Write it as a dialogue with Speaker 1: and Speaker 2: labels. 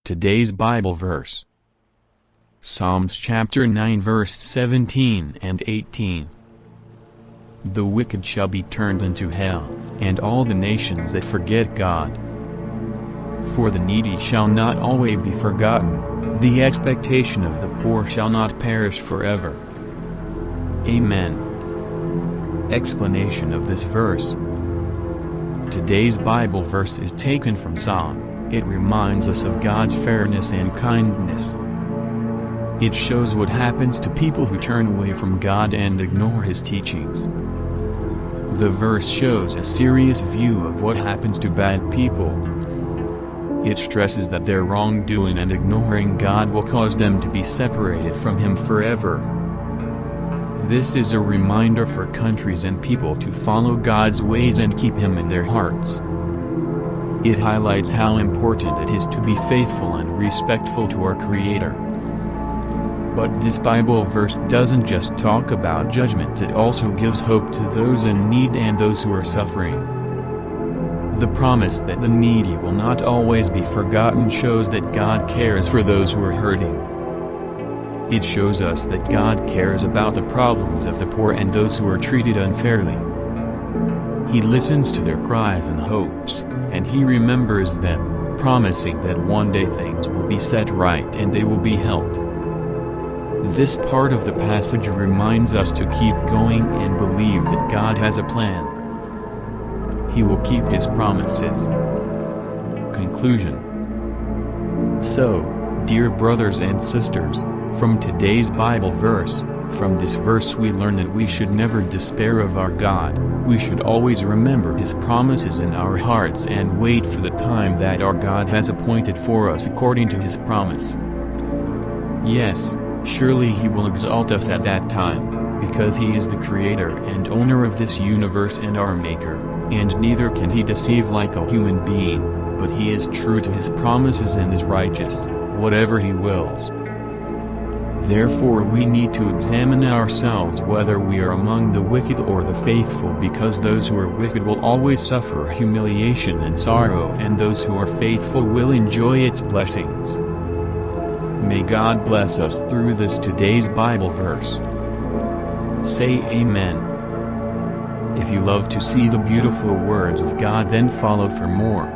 Speaker 1: Today's Bible verse. Psalms chapter 9 verse 17 and 18. The wicked shall be turned into hell, and all the nations that forget God. For the needy shall not always be forgotten, the expectation of the poor shall not perish forever. Amen. Explanation of this verse. Today's Bible verse is taken from Psalm. It reminds us of God's fairness and kindness. It shows what happens to people who turn away from God and ignore His teachings. The verse shows a serious view of what happens to bad people. It stresses that their wrongdoing and ignoring God will cause them to be separated from Him forever. This is a reminder for countries and people to follow God's ways and keep Him in their hearts. It highlights how important it is to be faithful and respectful to our Creator. But this Bible verse doesn't just talk about judgment, it also gives hope to those in need and those who are suffering. The promise that the needy will not always be forgotten shows that God cares for those who are hurting. It shows us that God cares about the problems of the poor and those who are treated unfairly. He listens to their cries and hopes, and He remembers them, promising that one day things will be set right and they will be helped. This part of the passage reminds us to keep going and believe that God has a plan. He will keep His promises. Conclusion. So, dear brothers and sisters, from today's Bible verse, from this verse we learn that we should never despair of our God. We should always remember His promises in our hearts and wait for the time that our God has appointed for us according to His promise. Yes, surely He will exalt us at that time, because He is the Creator and owner of this universe and our Maker, and neither can He deceive like a human being, but He is true to His promises and is righteous, whatever He wills. Therefore we need to examine ourselves whether we are among the wicked or the faithful, because those who are wicked will always suffer humiliation and sorrow, and those who are faithful will enjoy its blessings. May God bless us through this today's Bible verse. Say Amen. If you love to see the beautiful words of God, then follow for more.